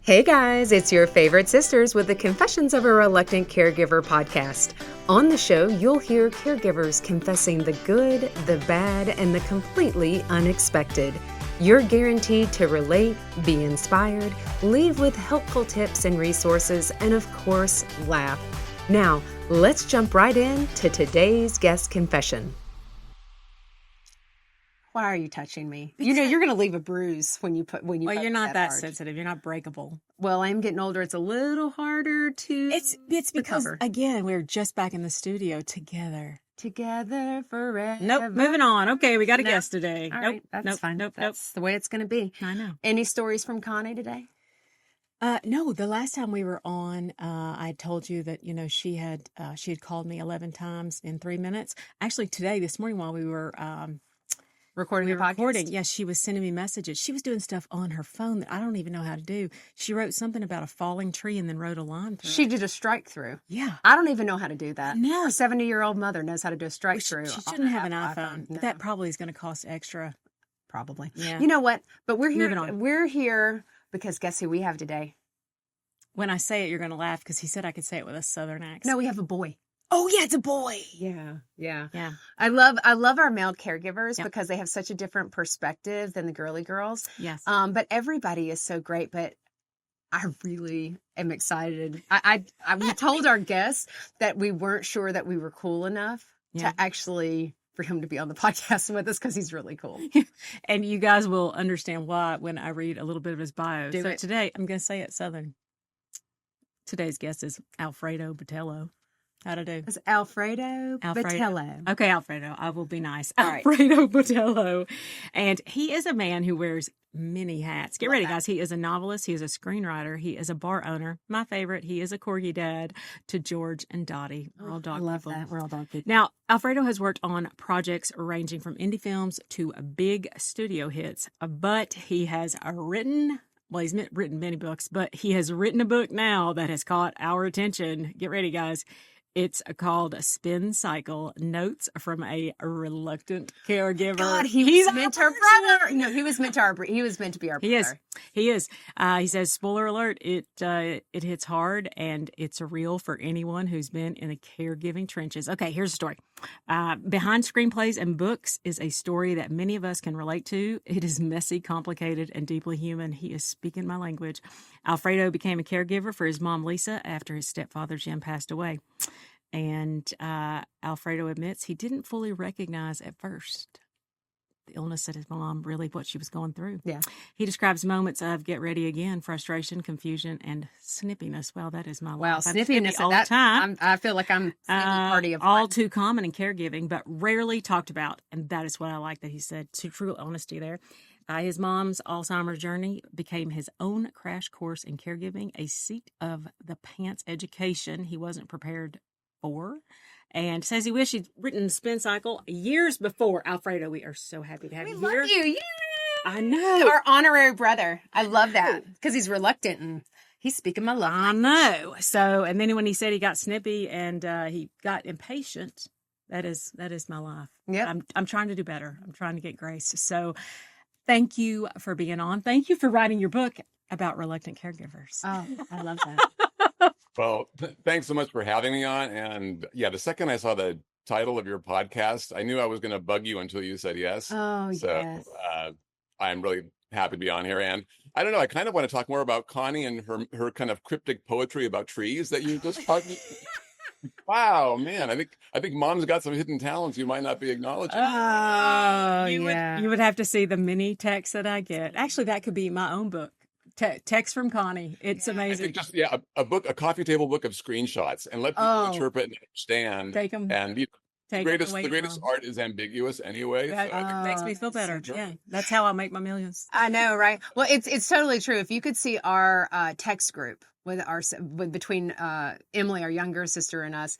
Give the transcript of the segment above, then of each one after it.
Hey guys, it's your favorite sisters with the Confessions of a Reluctant Caregiver podcast. On the show, you'll hear caregivers confessing the good, the bad, and the completely unexpected. You're guaranteed to relate, be inspired, leave with helpful tips and resources, and of course, laugh. Now, let's jump right in to today's guest confession. Why are you touching me? You know you're going to leave a bruise when you Well, you're not that sensitive. You're not breakable. Well, I'm getting older. It's a little harder to. It's because again we're just back in the studio together. Together forever. Nope. Moving on. Okay, we got a guest today. All right, that's fine. That's the way it's going to be. I know. Any stories from Connie today? No. The last time we were on, I told you that she had called me 11 times in 3 minutes. Actually, this morning while we were recording the podcast? Yes, she was sending me messages. She was doing stuff on her phone that I don't even know how to do. She wrote something about a falling tree and then wrote a line through She it. did a strike through. Yeah. I don't even know how to do that. No. Her 70-year-old mother knows how to do a strike through. She shouldn't have an iPhone. No. That probably is going to cost extra. Probably. Yeah. You know what? But we're here. Moving on. We're here because guess who we have today? When I say it, you're going to laugh because he said I could say it with a southern accent. No, we have a boy. Oh, yeah, it's a boy. Yeah. Yeah. I love our male caregivers because they have such a different perspective than the girly girls. Yes. But everybody is so great. But I really am excited. We told our guests that we weren't sure that we were cool enough to actually for him to be on the podcast with us because he's really cool. And you guys will understand why when I read a little bit of his bio. Today, I'm going to say it southern. Today's guest is Alfredo Botello. How to do? It's Alfredo Botello. Okay, Alfredo. I will be nice. All right. Alfredo Botello. And he is a man who wears many hats. Get ready, guys. He is a novelist. He is a screenwriter. He is a bar owner. My favorite. He is a corgi dad to George and Dottie. We're all dog people. I love that. We're all dog people. Now, Alfredo has worked on projects ranging from indie films to big studio hits, but he has written... Well, he's written many books, but he has written a book now that has caught our attention. Get ready, guys. It's called Spin Cycle, Notes from a Reluctant Caregiver. God, he's meant to our brother. No, he was meant to be our brother. He is. He says, spoiler alert, it hits hard and it's real for anyone who's been in the caregiving trenches. Okay, here's the story. Behind screenplays and books is a story that many of us can relate to. It is messy, complicated, and deeply human. He is speaking my language. Alfredo became a caregiver for his mom, Lisa, after his stepfather, Jim, passed away. And Alfredo admits he didn't fully recognize at first the illness of his mom, really what she was going through. Yeah. He describes moments of get ready again, frustration, confusion, and snippiness. Well, that is my life. Wow, snippiness all the time. I feel like I'm snippy party of all too common in caregiving, but rarely talked about. And that is what I like that he said. True honesty there. His mom's Alzheimer's journey became his own crash course in caregiving, a seat of the pants education he wasn't prepared for, and says he wished he'd written Spin Cycle years before. Alfredo, we are so happy to have you here. We love you. Yeah. I know. Our honorary brother. I love that because he's reluctant and he's speaking my language. I know. So, and then when he said he got snippy and he got impatient, that is my life. Yeah. I'm trying to do better. I'm trying to get grace. So thank you for being on. Thank you for writing your book about reluctant caregivers. Oh, I love that. Well, thanks so much for having me on. And yeah, the second I saw the title of your podcast, I knew I was going to bug you until you said yes. Oh, so, yes. I'm really happy to be on here. And I don't know, I kind of want to talk more about Connie and her kind of cryptic poetry about trees that you just talked. Wow, man, I think mom's got some hidden talents you might not be acknowledging. Oh, you would have to see the mini texts that I get. Actually, that could be my own book. Text from Connie. It's amazing. Just a coffee table book of screenshots, and let people interpret and understand. Take them. And the greatest art is ambiguous anyway. That makes me feel better. Yeah, that's how I make my millions. I know, right? Well, it's totally true. If you could see our text group between Emily, our younger sister, and us,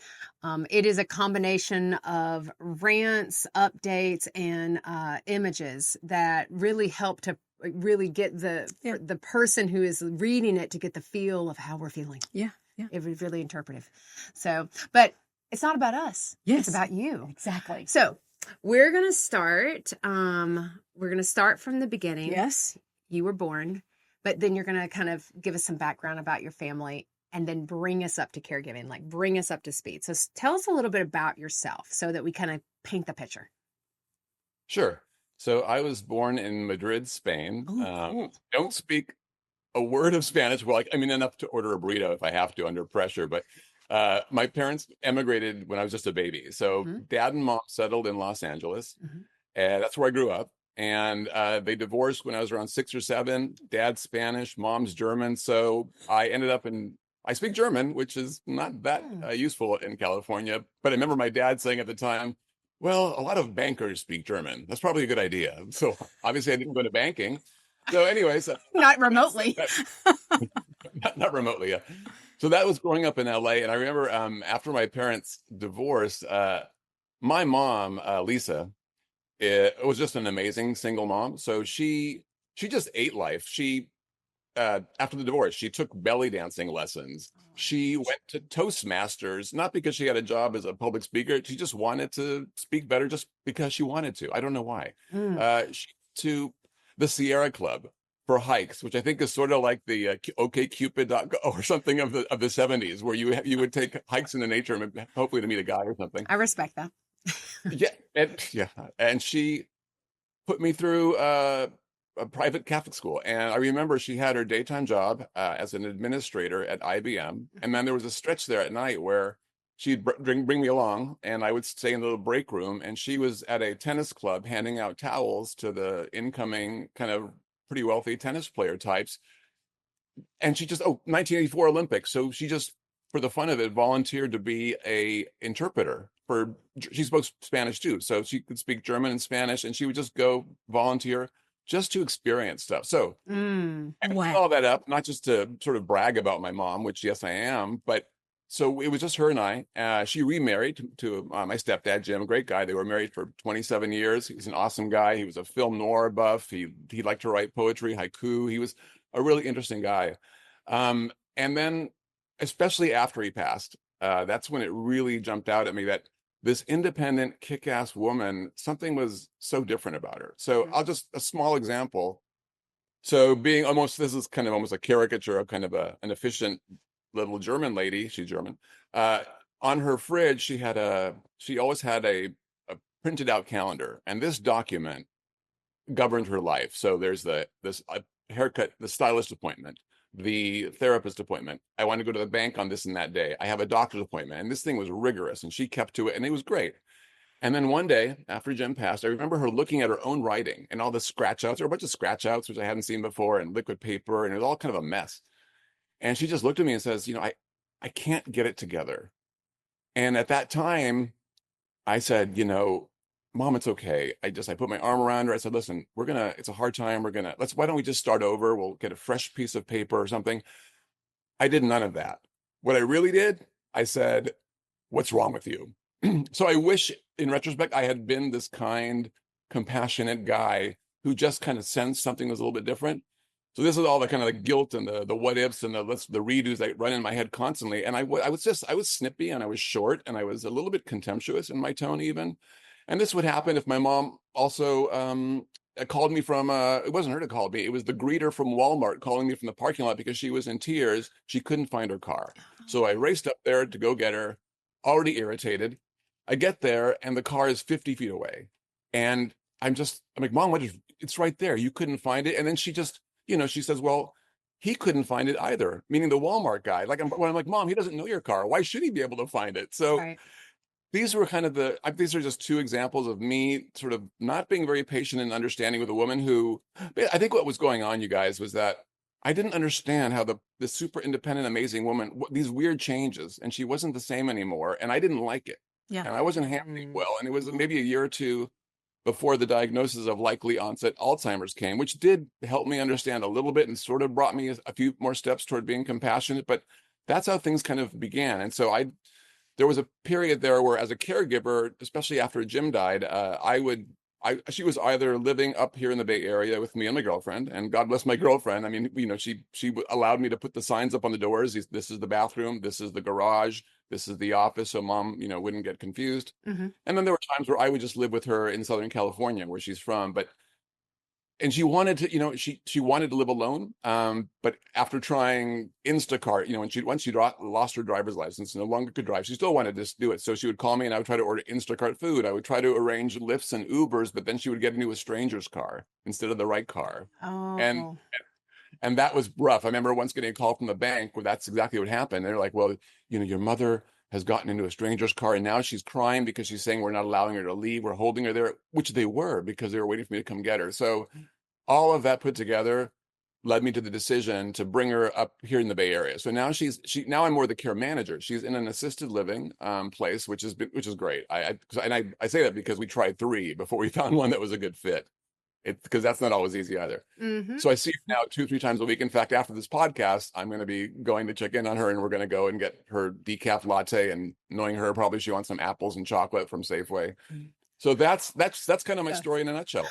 it is a combination of rants, updates, and images that really help to really get the person who is reading it to get the feel of how we're feeling. Yeah. It was really interpretive. So, but it's not about us. Yes. It's about you. Exactly. So we're going to start from the beginning. Yes. You were born. but then you're going to kind of give us some background about your family and then bring us up to caregiving, like bring us up to speed. So tell us a little bit about yourself so that we kind of paint the picture. Sure. So I was born in Madrid, Spain. Oh, cool. Don't speak a word of Spanish. Well, I mean, enough to order a burrito if I have to under pressure. But my parents emigrated when I was just a baby. So Mm-hmm. dad and mom settled in Los Angeles, Mm-hmm. and that's where I grew up. And they divorced when I was around 6 or 7. Dad's Spanish, mom's German. So I speak German, which is not that useful in California. But I remember my dad saying at the time, well, a lot of bankers speak German. That's probably a good idea. So obviously I didn't go to banking. So anyways, Not remotely. not remotely. Yeah. So that was growing up in LA. And I remember after my parents divorced, my mom, Lisa, it was just an amazing single mom. So she just ate life. She after the divorce, she took belly dancing lessons. She went to Toastmasters, not because she had a job as a public speaker. She just wanted to speak better just because she wanted to. I don't know why. She went to the Sierra Club for hikes, which I think is sort of like the OkCupid or something of the 70s, where you would take hikes in the nature and hopefully to meet a guy or something. I respect that. Yeah, and she put me through a private Catholic school. And I remember she had her daytime job as an administrator at IBM. And then there was a stretch there at night where she'd bring me along, and I would stay in the little break room. And she was at a tennis club handing out towels to the incoming kind of pretty wealthy tennis player types. And she just, 1984 Olympics. So she just, for the fun of it, volunteered to be a interpreter she spoke Spanish too. So she could speak German and Spanish, and she would just go volunteer just to experience stuff. So I put all that up, not just to sort of brag about my mom, which yes, I am, but so it was just her and I. She remarried to my stepdad, Jim, a great guy. They were married for 27 years. He was an awesome guy. He was a film noir buff. He liked to write poetry, haiku. He was a really interesting guy. And then, especially after he passed, that's when it really jumped out at me that this independent, kick-ass woman, something was so different about her. So I'll just, a small example. So this is kind of almost a caricature of kind of an efficient little German lady. She's German. On her fridge, she always had a printed out calendar. And this document governed her life. So there's this haircut, the stylist appointment, the therapist appointment. I want to go to the bank on this and that day. I have a doctor's appointment. And this thing was rigorous, and she kept to it, and it was great. And then one day after Jim passed, I remember her looking at her own writing and all the scratch outs. There were a bunch of scratch outs, which I hadn't seen before, and liquid paper, and it was all kind of a mess. And she just looked at me and says, I can't get it together. And at that time, I said, Mom, it's okay. I put my arm around her. I said, listen, it's a hard time. Why don't we just start over? We'll get a fresh piece of paper or something. I did none of that. What I really did, I said, what's wrong with you? So I wish in retrospect, I had been this kind, compassionate guy who just kind of sensed something was a little bit different. So this is all the kind of the guilt and the what ifs and the redos that run in my head constantly. And I was snippy, and I was short, and I was a little bit contemptuous in my tone even. And this would happen if my mom also called me from, it wasn't her to call me. It was the greeter from Walmart calling me from the parking lot because she was in tears. She couldn't find her car. So I raced up there to go get her, already irritated. I get there, and the car is 50 feet away. And I'm like, Mom, it's right there. You couldn't find it. And then she just, she says, well, he couldn't find it either, meaning the Walmart guy. I'm like, Mom, he doesn't know your car. Why should he be able to find it? So Right. these are just two examples of me sort of not being very patient and understanding with a woman who, I think what was going on, you guys, was that I didn't understand how the super independent, amazing woman, these weird changes, and she wasn't the same anymore. And I didn't like it. Yeah. And I wasn't handling well. And it was maybe a year or two before the diagnosis of likely onset Alzheimer's came, which did help me understand a little bit and sort of brought me a few more steps toward being compassionate. But that's how things kind of began. And so there was a period there where, as a caregiver, especially after Jim died, she was either living up here in the Bay Area with me and my girlfriend, and God bless my girlfriend. I mean, she allowed me to put the signs up on the doors. This is the bathroom. This is the garage. This is the office. So Mom, wouldn't get confused. Mm-hmm. And then there were times where I would just live with her in Southern California, where she's from. But and she wanted to, she wanted to live alone. But after trying Instacart, when once she lost her driver's license, no longer could drive, she still wanted to do it. So she would call me, and I would try to order Instacart food. I would try to arrange Lyfts and Ubers, but then she would get into a stranger's car instead of the right car. And Oh, and that was rough. I remember once getting a call from the bank where that's exactly what happened. They're like, well, your mother has gotten into a stranger's car, and now she's crying because she's saying we're not allowing her to leave. We're holding her there, which they were, because they were waiting for me to come get her. So all of that put together led me to the decision to bring her up here in the Bay Area. So now now I'm more the care manager. She's in an assisted living place, which is great. I say that because we tried 3 before we found one that was a good fit. Because that's not always easy either. Mm-hmm. So I see her now 2-3 times a week. In fact, after this podcast, I'm going to be going to check in on her, and we're going to go and get her decaf latte. And knowing her, probably she wants some apples and chocolate from Safeway. So that's kind of my story in a nutshell.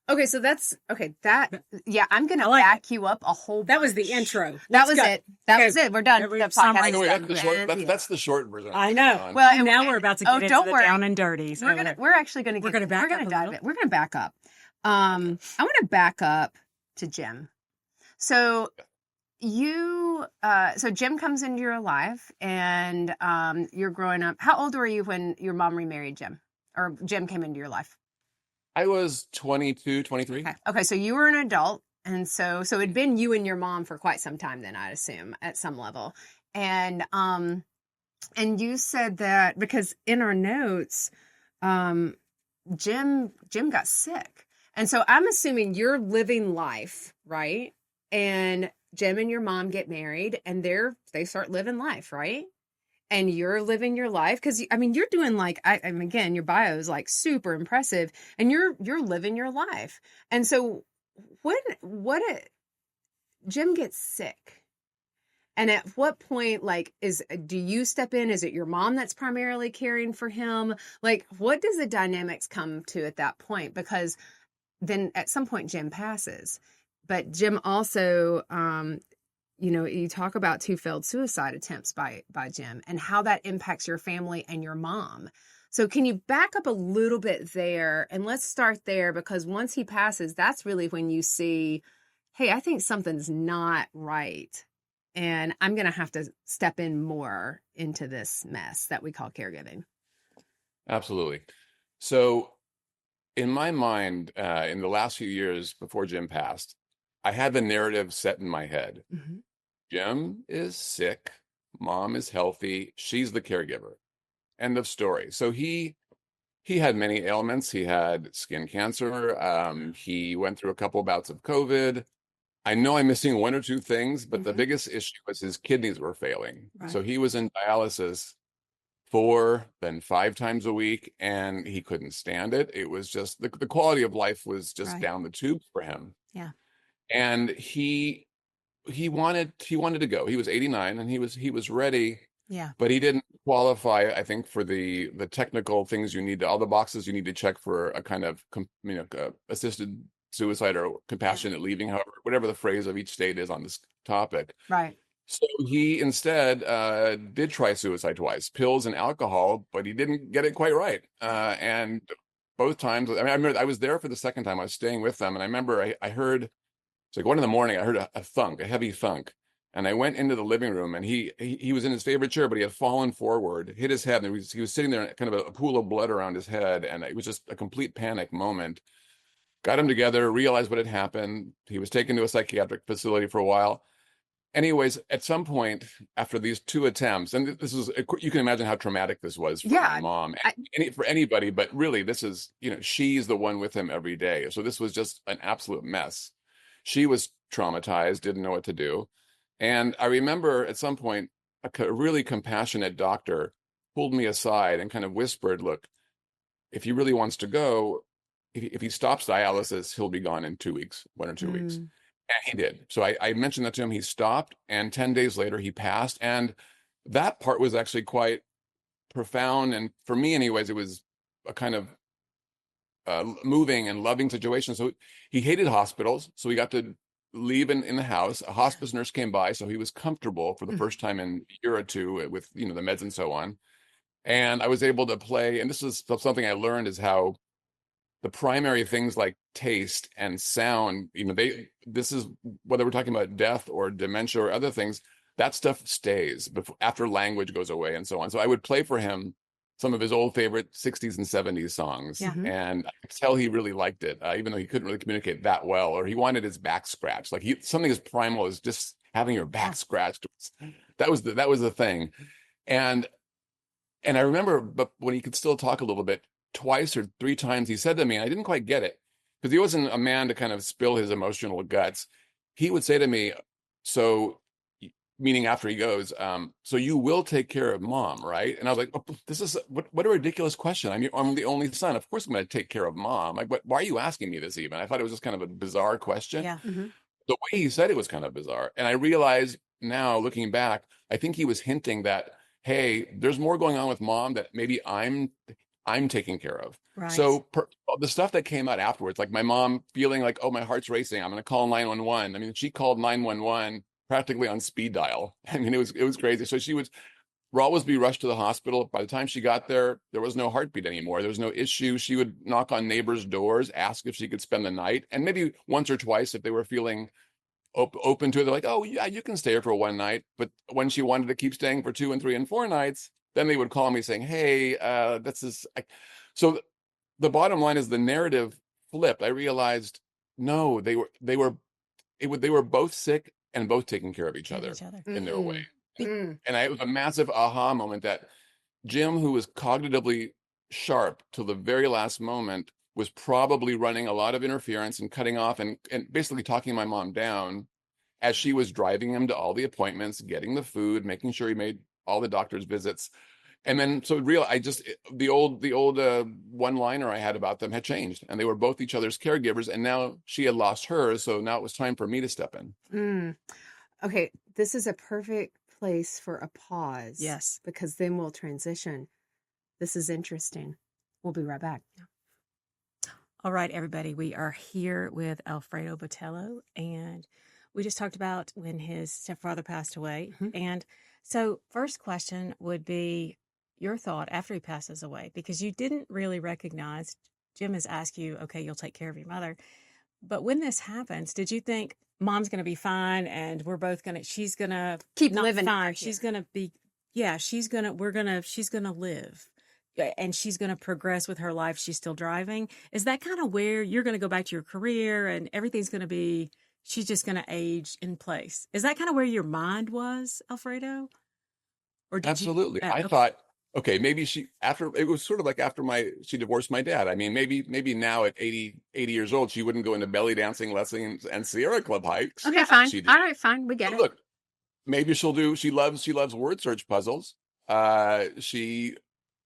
Okay, so I'm gonna back you up a whole bunch. that was the intro. That was it. That was it. We're done. We The have summary. podcast is done. That's the short version. I know. Well, and now we're about to get into don't the worry. down and dirty. So We're actually gonna We're gonna back up a dive little. in. We're gonna back up. I want to back up to Jim. So so Jim comes into your life, and you're growing up. How old were you when your mom remarried Jim, or Jim came into your life? I was 22, 23. Okay, so you were an adult, and so it'd been you and your mom for quite some time then, I'd assume, at some level. And you said that because in our notes, Jim got sick. And so I'm assuming you're living life, right? And Jim and your mom get married, and they start living life, right? And you're living your life because you're doing like again, your bio is like super impressive, and you're living your life. And so Jim gets sick, and at what point do you step in? Is it your mom that's primarily caring for him? Like, what does the dynamics come to at that point? Because then at some point Jim passes, but Jim also you talk about 2 failed suicide attempts by Jim and how that impacts your family and your mom. So can you back up a little bit there, and let's start there, because once he passes, that's really when you see, hey, I think something's not right, and I'm going to have to step in more into this mess that we call caregiving. Absolutely. So in my mind, in the last few years before Jim passed, I had the narrative set in my head. Mm-hmm. Jim is sick. Mom is healthy. She's the caregiver. End of story. So he had many ailments. He had skin cancer. He went through a couple bouts of COVID. I know I'm missing 1 or 2 things, but the biggest issue was his kidneys were failing. Right. So he was in dialysis 4, then 5 times a week, and he couldn't stand it. It was just the quality of life was just Right. down the tubes for him. Yeah. And he wanted to go. He was 89, and he was ready. Yeah. But he didn't qualify, I think, for the technical things you need, all the boxes you need to check for a kind of assisted suicide or compassionate leaving, however, whatever the phrase of each state is on this topic. Right. So he instead did try suicide twice, pills and alcohol, but he didn't get it quite right. And both times, I remember I was there for the second time. I was staying with them, and I remember I heard, it's like 1 in the morning, I heard a thunk, a heavy thunk. And I went into the living room, and he was in his favorite chair, but he had fallen forward, hit his head, and he was sitting there, kind of a pool of blood around his head, and it was just a complete panic moment. Got him together, realized what had happened. He was taken to a psychiatric facility for a while. Anyways, at some point after these 2 attempts, and this is, you can imagine how traumatic this was for my mom, for anybody, but really this is, she's the one with him every day. So this was just an absolute mess. She was traumatized, didn't know what to do. And I remember at some point, a really compassionate doctor pulled me aside and kind of whispered, look, if he really wants to go, if he stops dialysis, he'll be gone in 2 weeks, 1 or 2 weeks. And he did. So I mentioned that to him. He stopped, and 10 days later he passed. And that part was actually quite profound. And for me anyways, it was a kind of moving and loving situation. So he hated hospitals. So he got to leave in the house. A hospice nurse came by, so he was comfortable for the first time in a year or 2 with, the meds and so on. And I was able to play, and this is something I learned, is how the primary things like taste and sound, this is whether we're talking about death or dementia or other things, that stuff stays after language goes away and so on. So I would play for him some of his old favorite 60s and 70s songs. Yeah. And I could tell he really liked it, even though he couldn't really communicate that well, or he wanted his back scratched. Like something as primal as just having your back scratched. That was the thing. And I remember, but when he could still talk a little bit, twice or three times he said to me, and I didn't quite get it, because he wasn't a man to kind of spill his emotional guts. He would say to me, so, meaning after he goes, so you will take care of mom, right? And I was like, oh, this is what a ridiculous question. I'm the only son. Of course I'm going to take care of mom. Like, why are you asking me this even? I thought it was just kind of a bizarre question. Yeah. Mm-hmm. The way he said it was kind of bizarre. And I realized now, looking back, I think he was hinting that, hey, there's more going on with mom that maybe I'm taking care of. Right. So the stuff that came out afterwards, like my mom feeling like, oh, my heart's racing, I'm going to call 911. I mean, she called 911 practically on speed dial. I mean, it was crazy. So she would always be rushed to the hospital. By the time she got there, there was no heartbeat anymore. There was no issue. She would knock on neighbors' doors, ask if she could spend the night, and maybe once or twice if they were feeling open to it. They're like, oh yeah, you can stay here for one night. But when she wanted to keep staying for 2 and 3 and 4 nights, then they would call me saying, hey, this is. So the bottom line is the narrative flipped. I realized, no, they were both sick and both taking care of each other in their way. And it was a massive aha moment that Jim, who was cognitively sharp till the very last moment, was probably running a lot of interference and cutting off and basically talking my mom down as she was driving him to all the appointments, getting the food, making sure he made all the doctor's visits. And then the old one-liner I had about them had changed, and they were both each other's caregivers, and now she had lost hers, so now it was time for me to step in. Okay, this is a perfect place for a pause. Yes. Because then we'll transition. This is interesting. We'll be right back. All right, everybody, we are here with Alfredo Botello, and we just talked about when his stepfather passed away. Mm-hmm. And so first question would be your thought after he passes away, because you didn't really recognize, Jim has asked you, okay, you'll take care of your mother. But when this happens, did you think mom's going to be fine and she's going to keep not living fine. She's going to be, she's going to live. And she's going to progress with her life. She's still driving. Is that kind of where you're going to go back to your career and everything's going to be, she's just going to age in place? Is that kind of where your mind was, Alfredo? Or Absolutely. I thought, okay, maybe it was sort of like after she divorced my dad. I mean, maybe now at 80 years old, she wouldn't go into belly dancing lessons and Sierra Club hikes. Okay, fine. All right, fine. We get it. Look, maybe she loves word search puzzles. She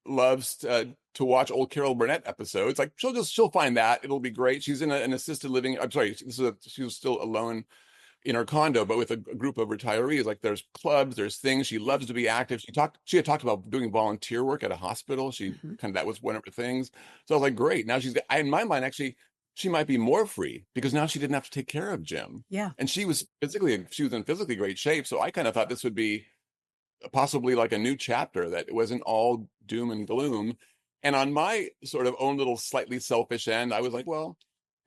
loves to watch old Carol Burnett episodes. Like she'll find that. It'll be great. She's in an assisted living. I'm sorry. She was still alone in her condo, but with a group of retirees. Like there's clubs, there's things. She loves to be active. She had talked about doing volunteer work at a hospital. That was one of her things. So I was like, great. Now in my mind, actually, she might be more free because now she didn't have to take care of Jim. Yeah. And she was in physically great shape. So I kind of thought this would be possibly like a new chapter, that it wasn't all doom and gloom. And on my sort of own little slightly selfish end, I was like, well,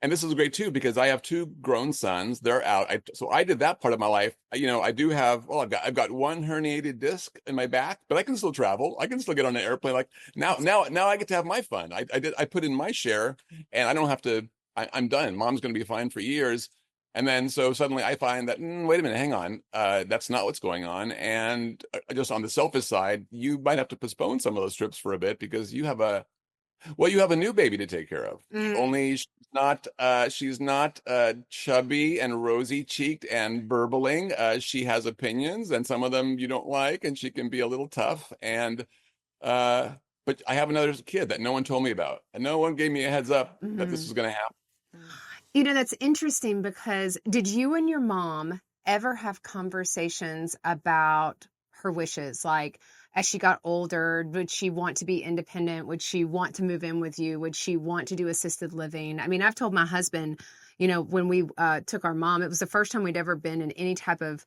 and this is great too, because I have 2 grown sons. They're out. So I did that part of my life. I do have, I've got one herniated disc in my back, but I can still travel. I can still get on an airplane. Like now I get to have my fun. I put in my share and I don't have to, I'm done. Mom's going to be fine for years. And then so suddenly I find that, wait a minute, hang on. That's not what's going on. And just on the selfish side, you might have to postpone some of those trips for a bit because you have a new baby to take care of. Only she's not chubby and rosy cheeked and burbling. She has opinions, and some of them you don't like, and she can be a little tough. And but I have another kid that no one told me about, and no one gave me a heads up that this was going to happen. That's interesting, because did you and your mom ever have conversations about her wishes? Like, as she got older, would she want to be independent? Would she want to move in with you? Would she want to do assisted living? I mean, I've told my husband, when we took our mom, it was the first time we'd ever been in any type of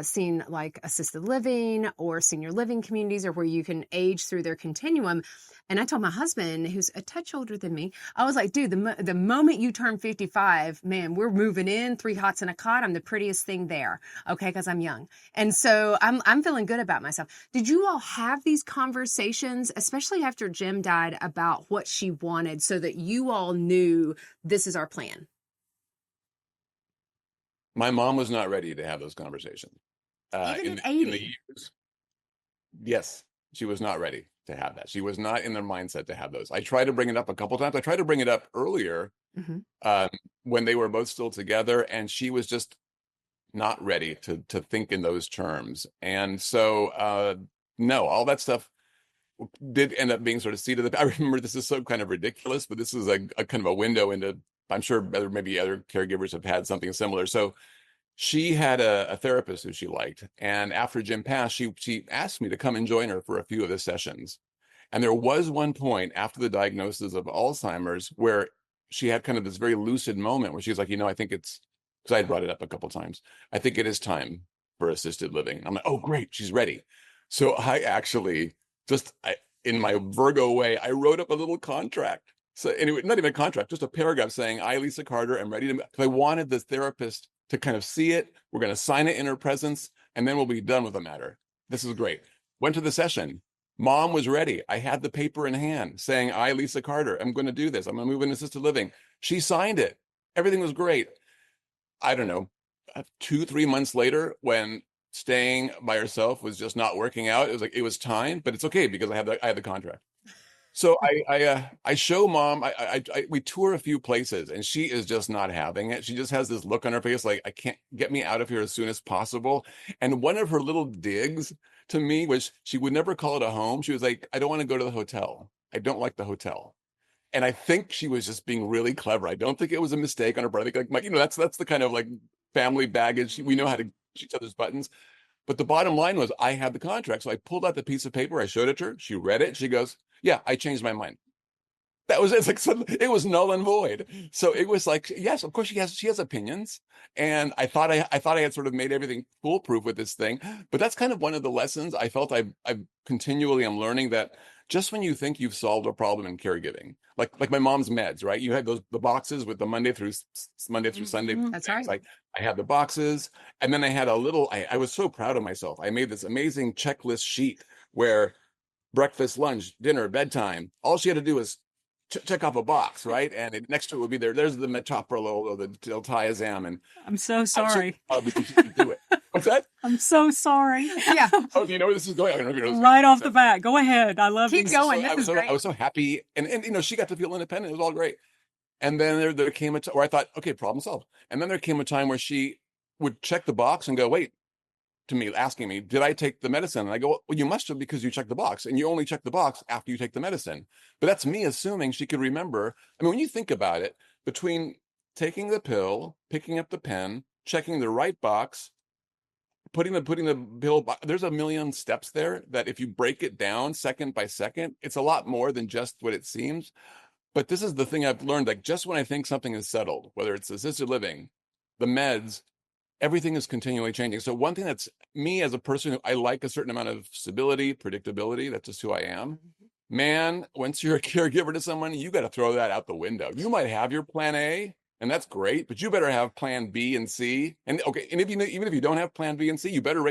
seen like assisted living or senior living communities or where you can age through their continuum. And I told my husband, who's a touch older than me, I was like, dude, the moment you turn 55, man, we're moving in, 3 hots and a cot. I'm the prettiest thing there. Okay. Because I'm young. And so I'm feeling good about myself. Did you all have these conversations, especially after Jim died, about what she wanted so that you all knew this is our plan? My mom was not ready to have those conversations. Even at 80? In the years, yes, she was not ready to have that. She was not in their mindset to have those. I tried to bring it up a couple times. I tried to bring it up earlier when they were both still together, and she was just not ready to think in those terms. And so, no, all that stuff did end up being sort of seeded. I remember, this is so kind of ridiculous, but this is a kind of a window into, I'm sure maybe other caregivers have had something similar. So she had a therapist who she liked. And after Jim passed, she asked me to come and join her for a few of the sessions. And there was one point after the diagnosis of Alzheimer's where she had kind of this very lucid moment where she was like, I think it's, because I had brought it up a couple of times, I think it is time for assisted living. I'm like, oh, great, she's ready. So I actually in my Virgo way, I wrote up a little contract. So anyway, not even a contract, just a paragraph saying, I, Lisa Carter, am ready to, because I wanted the therapist to kind of see it. We're going to sign it in her presence, and then we'll be done with the matter. This is great. Went to the session. Mom was ready. I had the paper in hand saying, I, Lisa Carter, I'm going to do this. I'm going to move into assisted living. She signed it. Everything was great. I don't know, 2-3 months later, when staying by herself was just not working out, it was like, it was time, but it's okay because I had the contract. So I show Mom, we tour a few places, and she is just not having it. She just has this look on her face like, I can't, get me out of here as soon as possible. And one of her little digs to me was, she would never call it a home. She was like, I don't want to go to the hotel. I don't like the hotel. And I think she was just being really clever. I don't think it was a mistake on her part. I think, like, that's the kind of like family baggage. We know how to push each other's buttons. But the bottom line was, I had the contract. So I pulled out the piece of paper. I showed it to her. She read it. She goes, yeah, I changed my mind. That was it. It's like, suddenly, it was null and void. So it was like, yes, of course she has opinions. And I thought I had sort of made everything foolproof with this thing. But that's kind of one of the lessons I felt I continually am learning, that just when you think you've solved a problem in caregiving, like my mom's meds, right? You had the boxes with the Monday through Sunday. That's right. Like, I had the boxes, and then I had I was so proud of myself. I made this amazing checklist sheet where breakfast, lunch, dinner, bedtime, all she had to do was check off a box, right? And next to it would be there's the metoprolol or the diltiazem. And I'm so sorry. Because she could do it. What's that? I'm so sorry. Yeah. Oh, do you know where this is going? I don't know if you know this. Right off the bat. Go ahead. I love Keep these. going. So This is great. I was so happy. And she got to feel independent. It was all great. And then there came a time where I thought, okay, problem solved. And then there came a time where she would check the box and go, wait, to me, asking me, did I take the medicine? And I go, well, you must have, because you checked the box, and you only check the box after you take the medicine. But that's me assuming she could remember. I mean, when you think about it, between taking the pill, picking up the pen, checking the right box, putting the pill, there's a million steps there that if you break it down second by second, it's a lot more than just what it seems. But this is the thing I've learned, like, just when I think something is settled, whether it's assisted living, the meds, everything is continually changing. So one thing that's me as a person who I like a certain amount of stability, predictability, that's just who I am. Man, once you're a caregiver to someone, you got to throw that out the window. You might have your plan A, and that's great, but you better have plan B and C. And okay, and even if you don't have plan B and C, you better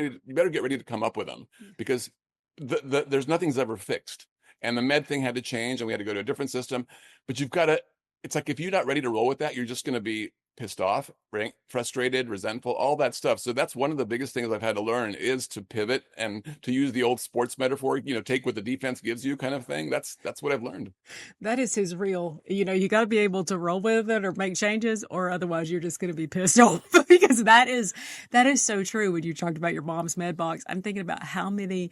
get ready to come up with them, because there's nothing's ever fixed. And the med thing had to change, and we had to go to a different system. But you've got to, it's like, if you're not ready to roll with that, you're just going to be pissed off, right? Frustrated, resentful, all that stuff. So that's one of the biggest things I've had to learn, is to pivot and to use the old sports metaphor, take what the defense gives you kind of thing. That's what I've learned. That is his real, you got to be able to roll with it or make changes, or otherwise you're just going to be pissed off. Because that is so true. When you talked about your mom's med box, I'm thinking about how many.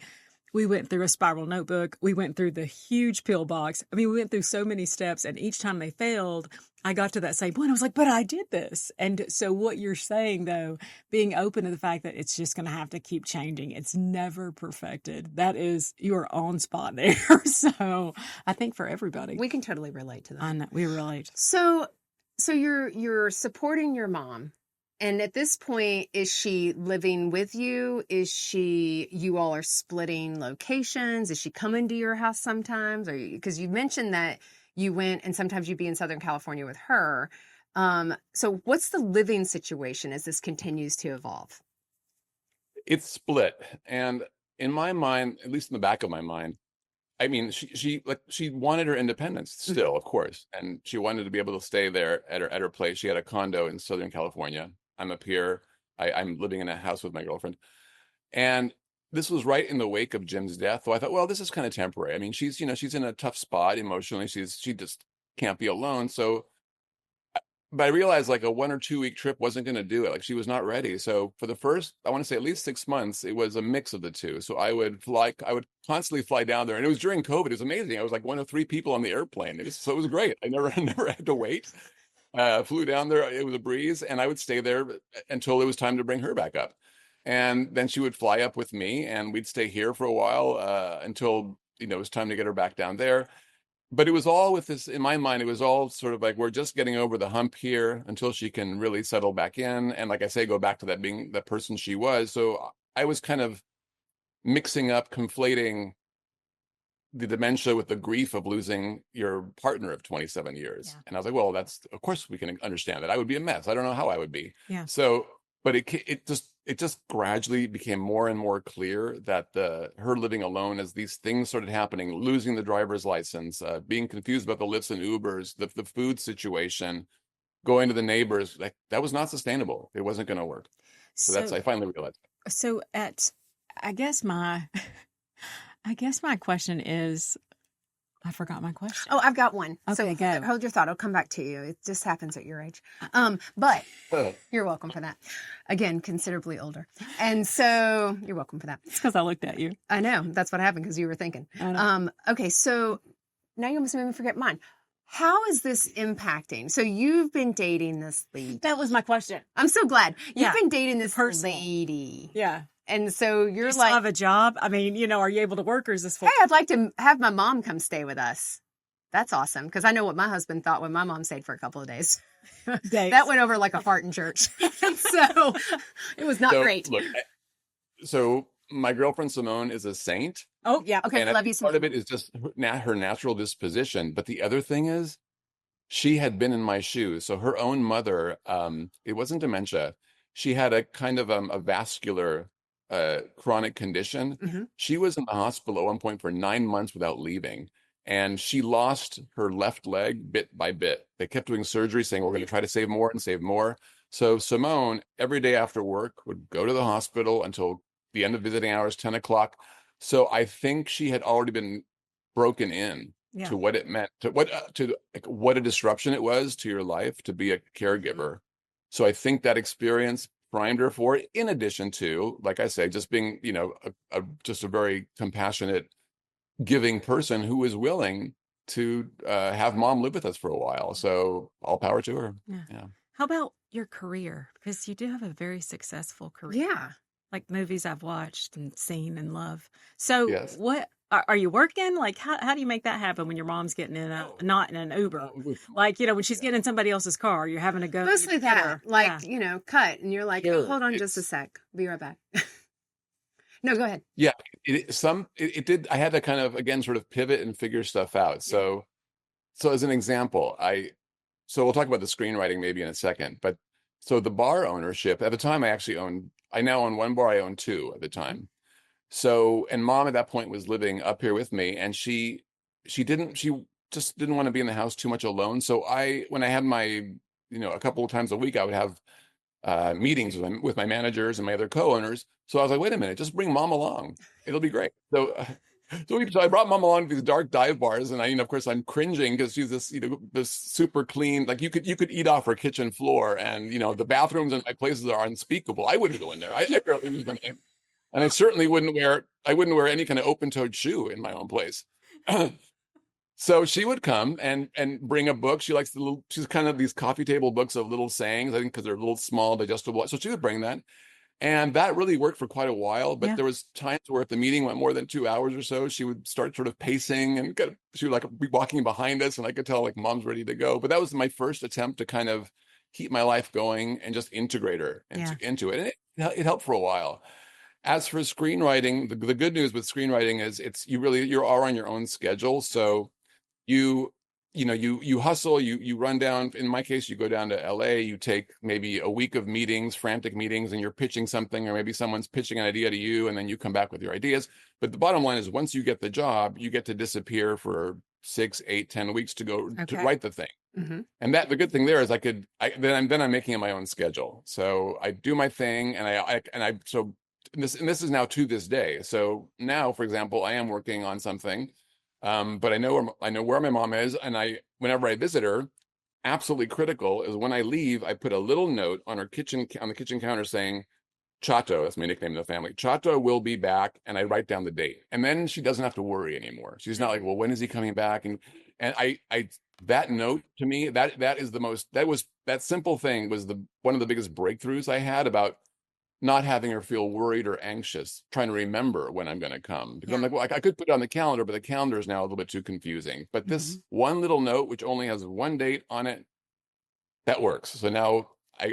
We went through a spiral notebook. We went through the huge pill box. I mean, we went through so many steps, and each time they failed, I got to that same point. I was like, but I did this. And so what you're saying, though, being open to the fact that it's just going to have to keep changing. It's never perfected. That is, you are on spot there. So I think for everybody. We can totally relate to that. I know, we relate. So So you're supporting your mom. And at this point, is she living with you? You all are splitting locations? Is she coming to your house sometimes? Or because you mentioned that you went and sometimes you'd be in Southern California with her. So what's the living situation as this continues to evolve? It's split. And in my mind, at least in the back of my mind, I mean, she wanted her independence still, of course, and she wanted to be able to stay there at her place. She had a condo in Southern California. I'm up here. I'm living in a house with my girlfriend, and this was right in the wake of Jim's death. So I thought, well, this is kind of temporary. I mean, she's in a tough spot emotionally. She just can't be alone. So but I realized like a 1 or 2 week trip wasn't going to do it. Like she was not ready. So for the first, I want to say at least 6 months, it was a mix of the two. So I would constantly fly down there, and it was during COVID. It was amazing. I was like one of 3 people on the airplane. So it was great. I never never had to wait. Flew down there. It was a breeze, and I would stay there until it was time to bring her back up, and then she would fly up with me, and we'd stay here for a while until it was time to get her back down there. But it was all with this in my mind. It was all sort of like we're just getting over the hump here until she can really settle back in, and like I say, go back to that being the person she was. So I was kind of mixing up, conflating the dementia with the grief of losing your partner of 27 years. Yeah. And I was like, well, that's, of course we can understand that. I would be a mess. I don't know how I would be. Yeah. So, but it just gradually became more and more clear that her living alone, as these things started happening, losing the driver's license, being confused about the Lyfts and Ubers, the food situation, going to the neighbors, like that was not sustainable. It wasn't going to work. So I finally realized. So I guess my question is, I forgot my question. Oh, I've got one. Okay, so go. Hold your thought. I'll come back to you. It just happens at your age. But you're welcome for that. Again, considerably older. And so you're welcome for that. It's because I looked at you. I know. That's what happened because you were thinking. Okay, so now you almost made me forget mine. How is this impacting? So you've been dating this lady. That was my question. I'm so glad. You've Yeah. been dating this Personal. lady. Yeah. And so you're You still like, have a job? I mean, are you able to work, or is this full? hey, I'd like to have my mom come stay with us. That's awesome. Because I know what my husband thought when my mom stayed for a couple of days. That went over like a fart in church. So it was not great. Look, so my girlfriend Simone is a saint. Oh, yeah. Okay, And I love you so part much. of it is just her natural disposition. But the other thing is, she had been in my shoes. So her own mother, it wasn't dementia. She had a kind of a vascular chronic condition. Mhm. She was in the hospital at one point for 9 months without leaving. And she lost her left leg bit by bit. They kept doing surgery saying, we're going to try to save more and save more. So Simone, every day after work, would go to the hospital until the end of visiting hours, 10 o'clock. So I think she had already been broken in to what it meant, to what a disruption it was to your life to be a caregiver. So I think that experience primed her for it, in addition to, like I say, just being, just a very compassionate, giving person who is willing to have mom live with us for a while. So all power to her. Yeah. How about your career? Because you do have a very successful career. Yeah. Like movies I've watched and seen and love. So Yes. what are you working? Like how do you make that happen when your mom's getting not in an Uber? Like, when she's getting in somebody else's car, you're having to go. Mostly you get that. her. Like, Yeah. cut. And you're like, Sure. hold on just a sec. Be right back. No, go ahead. Yeah, it did. I had to kind of, again, sort of pivot and figure stuff out. So as an example, so we'll talk about the screenwriting maybe in a second, but so the bar ownership at the time, I now own one bar. I own two at the time. So, and mom at that point was living up here with me, and she just didn't want to be in the house too much alone. So when I had my, a couple of times a week, I would have meetings with my managers and my other co-owners. So I was like, wait a minute, just bring mom along. It'll be great. So I brought mom along to these dark dive bars, and of course I'm cringing because she's this super clean, like you could eat off her kitchen floor, and the bathrooms in my places are unspeakable. I wouldn't go in there. I barely use my name. And I certainly wouldn't wear any kind of open-toed shoe in my own place. So she would come and bring a book. She likes she's kind of these coffee table books of little sayings, I think, because they're little small, digestible. So she would bring that. And that really worked for quite a while, but Yeah. there was times where if the meeting went more than 2 hours or so, she would start sort of pacing and she would like be walking behind us, and I could tell like mom's ready to go. But that was my first attempt to kind of keep my life going and just integrate her Yeah. into it. And it helped for a while. As for screenwriting, the good news with screenwriting is you are on your own schedule. So you you hustle, you run down. In my case, you go down to LA, you take maybe a week of meetings, frantic meetings, and you're pitching something, or maybe someone's pitching an idea to you, and then you come back with your ideas. But the bottom line is, once you get the job, you get to disappear for 6, 8, 10 weeks to go to Okay. write the thing. And that the good thing there is then I'm making it my own schedule. So I do my thing, and this is now to this day. So now, for example, I am working on something, but I know where my mom is, and whenever I visit her, absolutely critical is when I leave, I put a little note on the kitchen counter saying, Chato, that's my nickname in the family. Chato will be back, and I write down the date, and then she doesn't have to worry anymore. She's not like, well, when is he coming back? And I that note to me, that simple thing was one of the biggest breakthroughs I had about not having her feel worried or anxious, trying to remember when I'm going to come. Because I'm like, well, I could put it on the calendar, but the calendar is now a little bit too confusing. But this one little note, which only has one date on it, that works. So now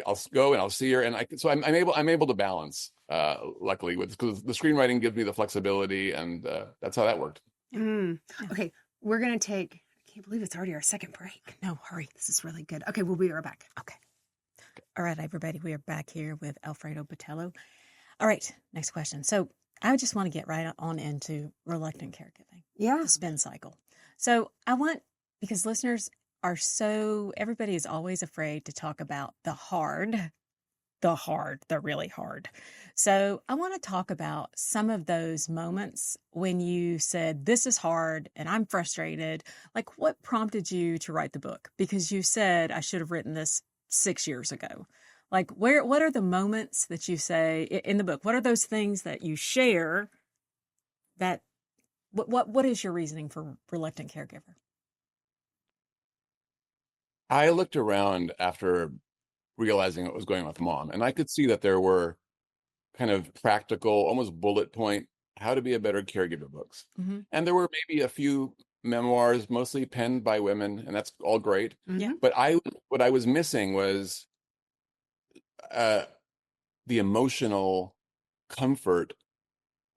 I'll go and I'll see her, and I'm able to balance. Luckily, because the screenwriting gives me the flexibility, and that's how that worked. Okay, we're gonna take. I can't believe it's already our second break. No, hurry. This is really good. Okay, we'll be right back. Okay. All right, everybody, we are back here with Alfredo Botello. All right, next question. So I just want to get right on into reluctant caregiving. Yeah. The spin cycle. So because listeners everybody is always afraid to talk about the really hard. So I want to talk about some of those moments when you said, this is hard and I'm frustrated. Like, what prompted you to write the book? Because you said, I should have written this 6 years ago. Like, what are the moments that you say in the book? What are those things that you share that, what is your reasoning for reluctant caregiver? I looked around after realizing what was going on with mom, and I could see that there were kind of practical, almost bullet point, how to be a better caregiver books. And there were maybe a few memoirs, mostly penned by women, and that's all great. Yeah. But what I was missing was the emotional comfort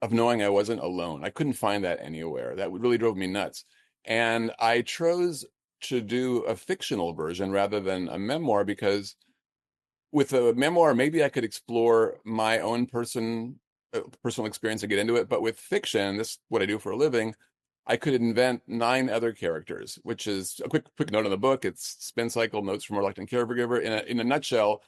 of knowing I wasn't alone. I couldn't find that anywhere. That really drove me nuts. And I chose to do a fictional version rather than a memoir, because with a memoir, maybe I could explore my own personal experience and get into it. But with fiction, this is what I do for a living, I could invent 9 other characters, which is a quick note on the book. It's spin cycle, notes from a reluctant caregiver. In a nutshell,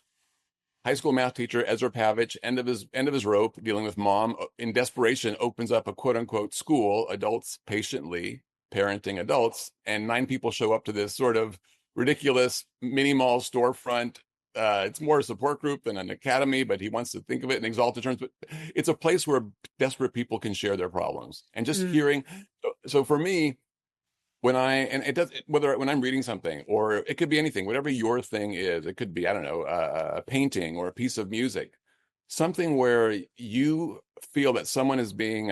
high school math teacher Ezra Pavich, end of his rope, dealing with mom, in desperation, opens up a quote unquote school, adults patiently parenting adults, and 9 people show up to this sort of ridiculous mini mall storefront. It's more a support group than an academy, but he wants to think of it in exalted terms. But it's a place where desperate people can share their problems. And just hearing, so for me, when I'm reading something, or it could be anything, whatever your thing is, it could be, I don't know, a painting or a piece of music, something where you feel that someone is being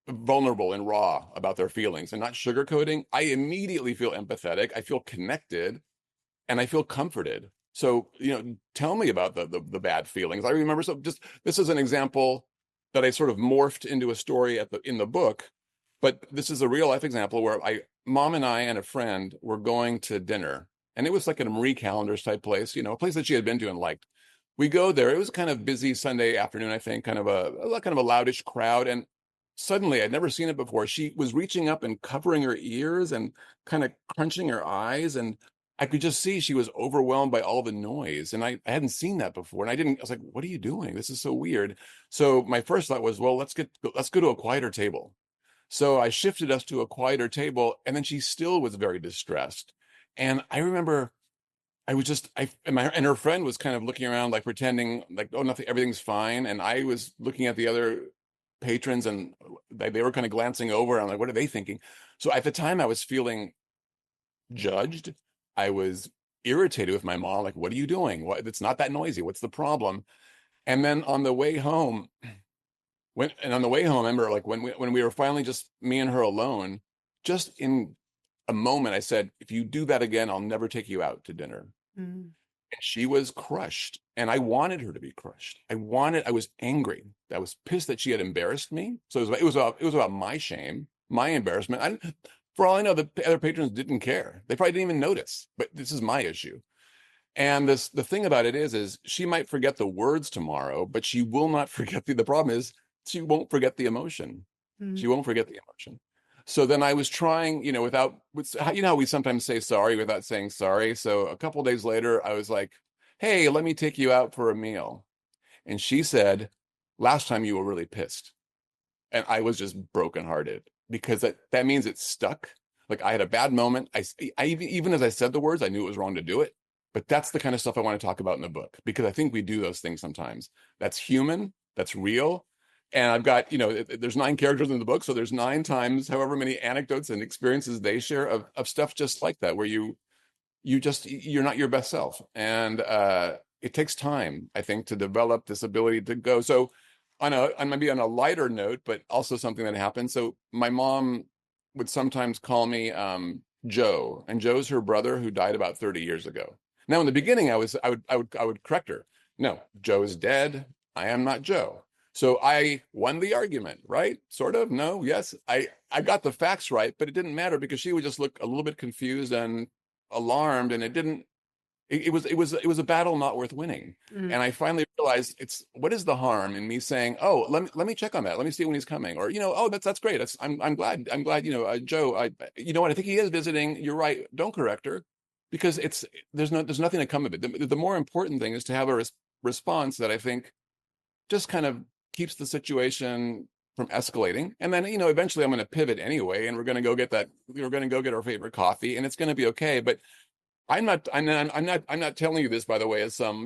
vulnerable and raw about their feelings and not sugarcoating, I immediately feel empathetic. I feel connected, and I feel comforted. So, tell me about the bad feelings. I remember, this is an example that I sort of morphed into a story in the book, but this is a real life example where mom and I and a friend were going to dinner, and it was like a Marie Callender's type place, a place that she had been to and liked. We go there. It was kind of busy Sunday afternoon, I think, kind of a loudish crowd, and suddenly, I'd never seen it before, she was reaching up and covering her ears and kind of crunching her eyes, and I could just see she was overwhelmed by all the noise. And I hadn't seen that before. And I was like, what are you doing? This is so weird. So my first thought was, well, let's go to a quieter table. So I shifted us to a quieter table, and then she still was very distressed. And I remember and her friend was kind of looking around, like pretending like, oh, nothing, everything's fine. And I was looking at the other patrons, and they were kind of glancing over. I'm like, what are they thinking? So at the time I was feeling judged. I was irritated with my mom. Like, what are you doing? What? It's not that noisy. What's the problem? And then on the way home, I remember like when we were finally just me and her alone, just in a moment, I said, if you do that again, I'll never take you out to dinner. Mm. And she was crushed. And I wanted her to be crushed. I was angry. I was pissed that she had embarrassed me. So it was about my shame, my embarrassment. For all I know, the other patrons didn't care. They probably didn't even notice, but this is my issue. And the thing about it is she might forget the words tomorrow, but she will not forget the problem is she won't forget the emotion. Mm. She won't forget the emotion. So then I was trying, how we sometimes say sorry without saying sorry. So a couple of days later, I was like, hey, let me take you out for a meal. And she said, last time you were really pissed. And I was just brokenhearted because that means it stuck. Like I had a bad moment. I even as I said the words, I knew it was wrong to do it. But that's the kind of stuff I want to talk about in the book, because I think we do those things sometimes. That's human. That's real. And I've got, there's 9 characters in the book. So there's 9 times, however many anecdotes and experiences they share of stuff just like that, where you're not your best self. And it takes time, I think, to develop this ability to go. So maybe on a lighter note, but also something that happened. So my mom would sometimes call me Joe, and Joe's her brother who died about 30 years ago. Now, in the beginning, I would correct her. No, Joe is dead. I am not Joe. So I won the argument, right? Sort of. No, yes. I got the facts right, but it didn't matter because she would just look a little bit confused and alarmed, and it was a battle not worth winning. Mm. And I finally realized what is the harm in me saying, oh, let me check on that. Let me see when he's coming. Or, oh, that's great. I'm glad, Joe, you know what? I think he is visiting. You're right. Don't correct her, because there's nothing to come of it. The more important thing is to have a response that I think just kind of keeps the situation from escalating. And then, eventually I'm going to pivot anyway, and we're going to go get our favorite coffee, and it's going to be okay. But I'm not telling you this, by the way, as some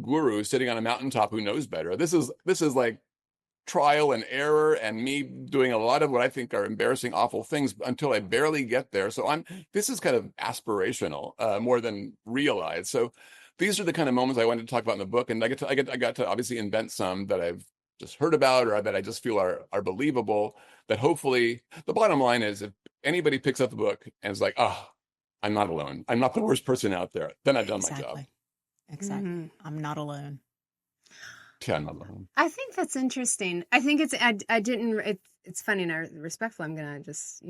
guru sitting on a mountaintop who knows better. This is like trial and error, and me doing a lot of what I think are embarrassing, awful things until I barely get there. So this is kind of aspirational, more than realized. So these are the kind of moments I wanted to talk about in the book, and I got to obviously invent some that I've just heard about, or that I just feel are believable. That hopefully, the bottom line is, if anybody picks up the book and is like, oh, I'm not alone, I'm not the worst person out there, then I've done my job. Exactly. Mm-hmm. I'm not alone. Yeah, I'm not alone. I think that's interesting. I think it's funny and respectful. I'm going to just,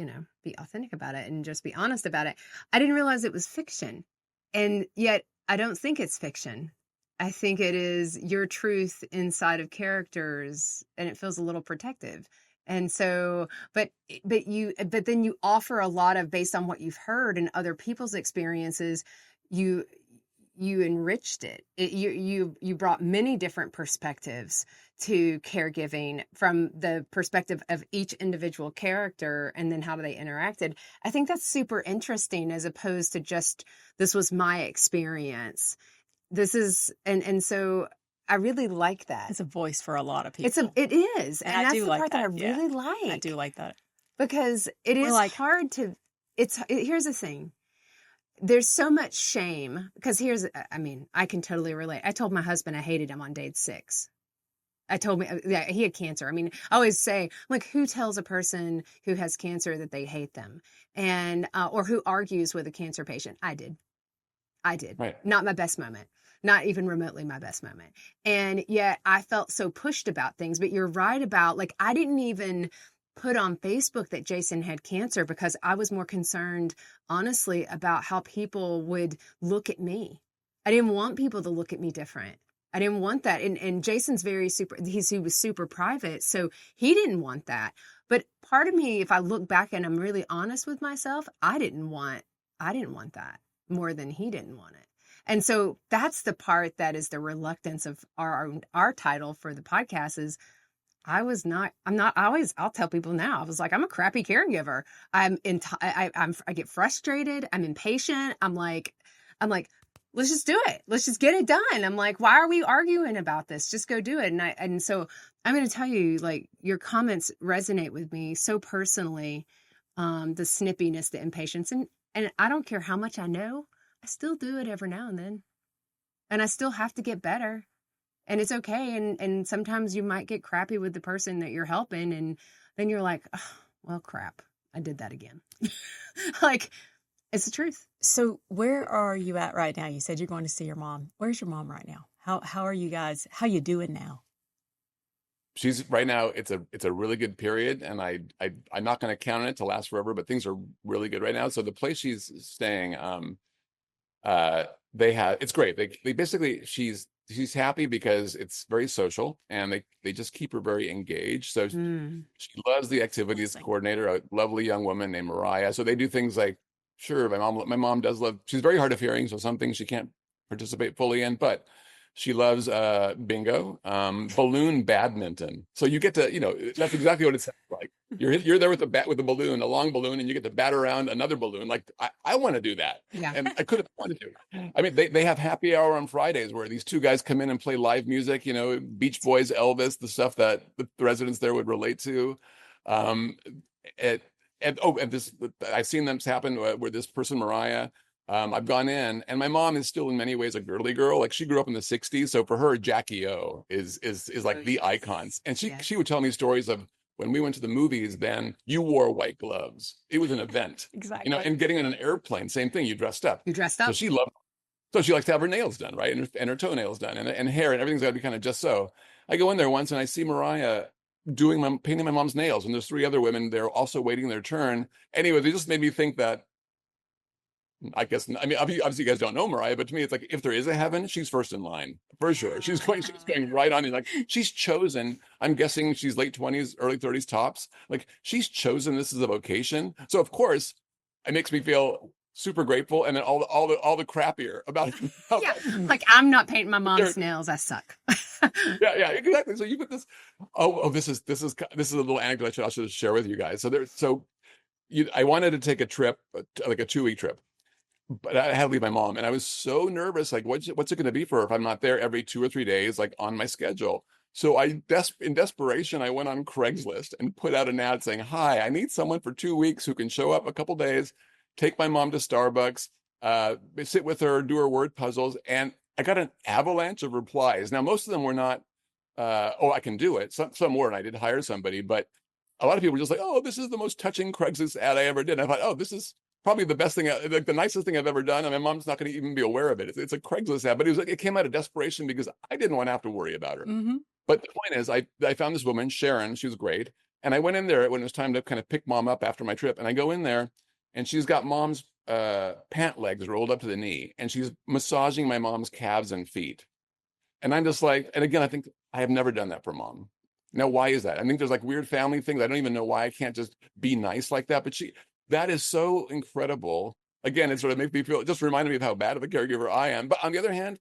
be authentic about it and just be honest about it. I didn't realize it was fiction. And yet I don't think it's fiction. I think it is your truth inside of characters, and it feels a little protective. And so, but then you offer a lot of, based on what you've heard and other people's experiences, you enriched it. You brought many different perspectives to caregiving, from the perspective of each individual character, and then how they interacted. I think that's super interesting, as opposed to just, this was my experience. This is, and so I really like that. It's a voice for a lot of people. It is. And that's the part that I really like. I do like that. Because it is hard to, here's the thing. There's so much shame, because I can totally relate. I told my husband I hated him on day 6. He had cancer. I always say, like, who tells a person who has cancer that they hate them? And, or who argues with a cancer patient? I did. Right. Not my best moment. Not even remotely my best moment. And yet I felt so pushed about things. But you're right about, like, I didn't even put on Facebook that Jason had cancer, because I was more concerned, honestly, about how people would look at me. I didn't want people to look at me different. I didn't want that. And Jason's he was super private, so he didn't want that. But part of me, if I look back and I'm really honest with myself, I didn't want that more than he didn't want it. And so that's the part that is the reluctance of our title for the podcast is, I'll tell people now, I was like, I'm a crappy caregiver. I get frustrated. I'm impatient. I'm like, let's just do it. Let's just get it done. I'm like, why are we arguing about this? Just go do it. And so I'm going to tell you, like, your comments resonate with me so personally. The snippiness, the impatience, and I don't care how much I know. I still do it every now and then. And I still have to get better. And it's okay. And sometimes you might get crappy with the person that you're helping. And then you're like, oh, well, crap. I did that again. Like, it's the truth. So where are you at right now? You said you're going to see your mom. Where's your mom right now? How are you guys? How you doing now? She's right now. It's a really good period, and I'm not going to count on it to last forever, but things are really good right now. So the place she's staying, uh, it's great. They basically she's happy because it's very social, and they just keep her very engaged. So she loves the activities coordinator, a lovely young woman named Mariah. So they do things like, sure, my mom does love. She's very hard of hearing, so some things she can't participate fully in, but she loves bingo, balloon badminton. So you get to, that's exactly what it sounds like. You're there with with a balloon, a long balloon, and you get to bat around another balloon. Like I want to do that, Yeah. and I could have wanted to. I mean, they have happy hour on Fridays where these two guys come in and play live music. Beach Boys, Elvis, the stuff that the residents there would relate to. Um, it, and this I've seen them happen where this person Mariah. I've gone in, and my mom is still in many ways a girly girl. Like she grew up in the '60s, so for her, Jackie O is like the icons. And she would tell me stories of when we went to the movies. Then you wore white gloves. It was an event, Exactly. And getting on an airplane, same thing. You dressed up. You dressed up. So she loved. So she likes to have her nails done, right, and her toenails done, and hair, and everything's got to be kind of just so. I go in there once, and I see Mariah painting my mom's nails, and there's three other women there also waiting their turn. Anyway, they just made me think that. I guess, I mean, obviously you guys don't know Mariah, but to me, it's like, if there is a heaven, she's first in line for sure. She's going right on. Like she's chosen, I'm guessing she's late 20s, early 30s tops. Like she's chosen this as a vocation. So of course it makes me feel super grateful. And then all the crappier about it. Yeah. Like I'm not painting my mom's nails. I suck. Yeah, exactly. So you put this, this is a little anecdote I should share with you guys. I wanted to take a trip, like a 2-week trip. But I had to leave my mom, and I was so nervous. Like, what's it going to be for her if I'm not there every 2 or 3 days, like on my schedule? So in desperation, I went on Craigslist and put out an ad saying, "Hi, I need someone for 2 weeks who can show up a couple days, take my mom to Starbucks, sit with her, do her word puzzles." And I got an avalanche of replies. Now, most of them were not, I can do it. Some were, and I did hire somebody, but a lot of people were just like, "Oh, this is the most touching Craigslist ad I ever did." And I thought, "Oh, this is probably the best thing, like the nicest thing I've ever done." And my mom's not going to even be aware of it. It's a Craigslist ad, but it came out of desperation because I didn't want to have to worry about her. Mm-hmm. But the point is, I found this woman, Sharon. She was great. And I went in there when it was time to kind of pick mom up after my trip. And I go in there, and she's got mom's pant legs rolled up to the knee, and she's massaging my mom's calves and feet. And I'm just like, and again, I think I have never done that for mom. Now, why is that? I think there's like weird family things. I don't even know why I can't just be nice like that. But that is so incredible. Again, it sort of makes me feel, it just reminded me of how bad of a caregiver I am. But on the other hand,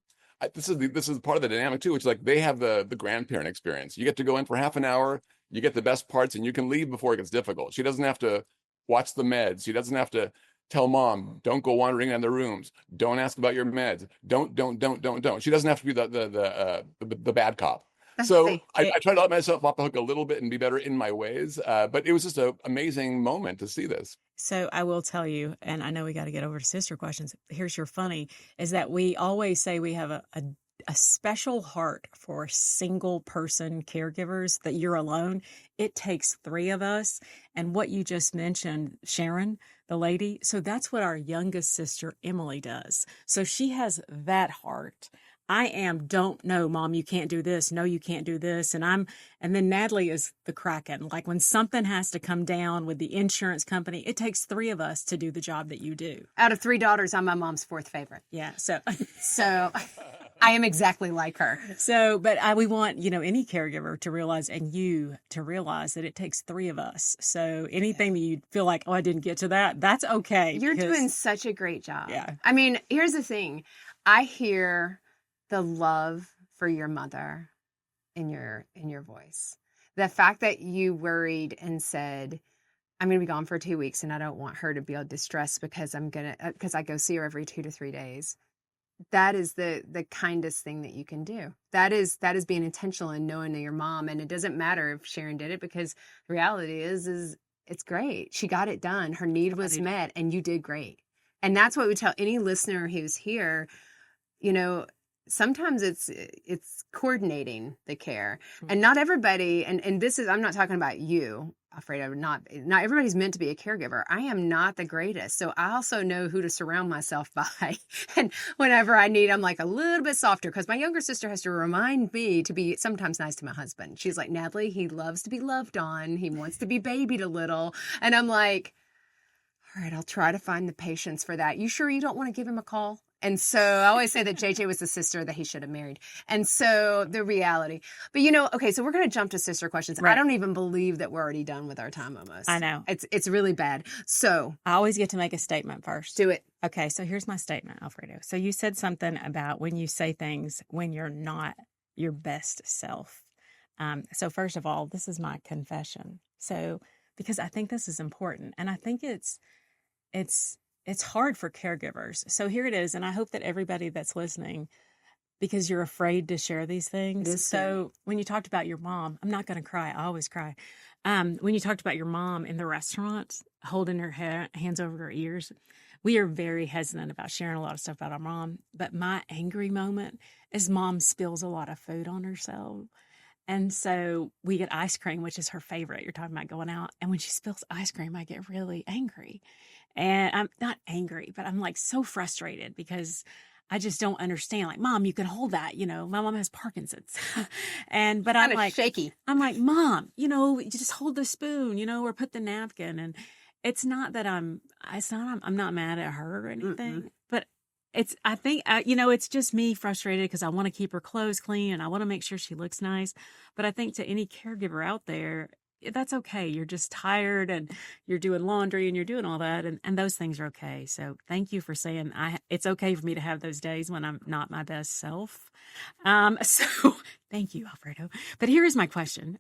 this is part of the dynamic too, which is like they have the grandparent experience. You get to go in for half an hour, you get the best parts, and you can leave before it gets difficult. She doesn't have to watch the meds. She doesn't have to tell mom, don't go wandering in the rooms. Don't ask about your meds. Don't. She doesn't have to be the bad cop. So I try to let myself off the hook a little bit and be better in my ways. But it was just an amazing moment to see this. So I will tell you, and I know we got to get over to sister questions. Here's your funny, is that we always say we have a special heart for single person caregivers, that you're alone. It takes 3 of us. And what you just mentioned, Sharon, the lady, so that's what our youngest sister, Emily, does. So she has that heart. Don't know, mom, you can't do this. No, you can't do this. And then Natalie is the Kraken. Like when something has to come down with the insurance company, it takes 3 of us to do the job that you do. Out of 3 daughters, I'm my mom's 4th favorite. Yeah. So I am exactly like her. So, but we want, any caregiver to realize, and you to realize, that it takes 3 of us. So anything that you feel like, I didn't get to that, that's okay. You're doing such a great job. Yeah. I mean, here's the thing. I hear the love for your mother in your voice. The fact that you worried and said, I'm going to be gone for 2 weeks and I don't want her to be distressed because because I go see her every 2 to 3 days. That is the kindest thing that you can do. That is being intentional and knowing that your mom, and it doesn't matter if Sharon did it, because the reality is it's great. She got it done. Her need was met and you did great. And that's what we tell any listener who's here, you know, sometimes it's coordinating the care. And not everybody, and this is, I'm not talking about you, Alfredo, not everybody's meant to be a caregiver. I am not the greatest. So I also know who to surround myself by. And whenever I need, I'm like a little bit softer, because my younger sister has to remind me to be sometimes nice to my husband. She's like, Natalie, he loves to be loved on. He wants to be babied a little. And I'm like, all right, I'll try to find the patience for that. You sure you don't want to give him a call? And so I always say that JJ was the sister that he should have married. And so the reality. But okay, so we're going to jump to sister questions. Right. I don't even believe that we're already done with our time almost. I know. It's really bad. So I always get to make a statement first. do it. Okay, so here's my statement, Alfredo. So you said something about when you say things when you're not your best self. So first of all, this is my confession. So because I think this is important, and I think it's hard for caregivers. So here it is, and I hope that everybody that's listening, because you're afraid to share these things. So when you talked about your mom, I'm not going to cry. I always cry. When you talked about your mom in the restaurant holding her hands over her ears, we are very hesitant about sharing a lot of stuff about our mom. But my angry moment is mom spills a lot of food on herself. And so we get ice cream, which is her favorite. You're talking about going out. And when she spills ice cream, I get really angry. And I'm not angry, but I'm like so frustrated because I just don't understand. Like, Mom, you can hold that. My mom has Parkinson's. But I'm like shaky. I'm like, Mom, you just hold the spoon, or put the napkin. And it's not that I'm not mad at her or anything, but I think, it's just me frustrated because I want to keep her clothes clean and I want to make sure she looks nice. But I think to any caregiver out there, that's okay. You're just tired and you're doing laundry and you're doing all that. And those things are okay. So thank you for saying it's okay for me to have those days when I'm not my best self. So thank you, Alfredo. But here is my question,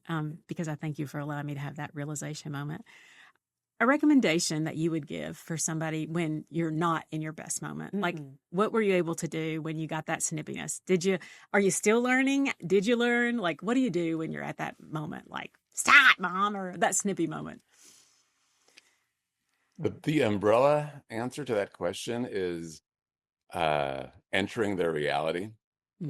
because I thank you for allowing me to have that realization moment. A recommendation that you would give for somebody when you're not in your best moment. Like, what were you able to do when you got that snippiness? Are you still learning? Did you learn? Like, what do you do when you're at that moment? Like, stop, Mom, or that snippy moment? The umbrella answer to that question is entering their reality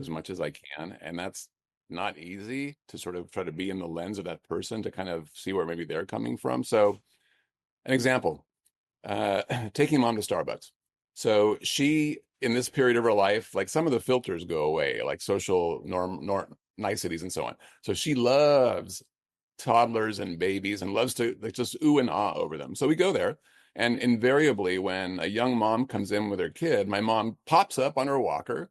as much as I can. And that's not easy to sort of try to be in the lens of that person to kind of see where maybe they're coming from. So an example, taking Mom to Starbucks. So she, in this period of her life, like some of the filters go away, like social norm niceties and so on. So she loves toddlers and babies and loves to like just ooh and ah over them. So we go there. And invariably, when a young mom comes in with her kid, my mom pops up on her walker,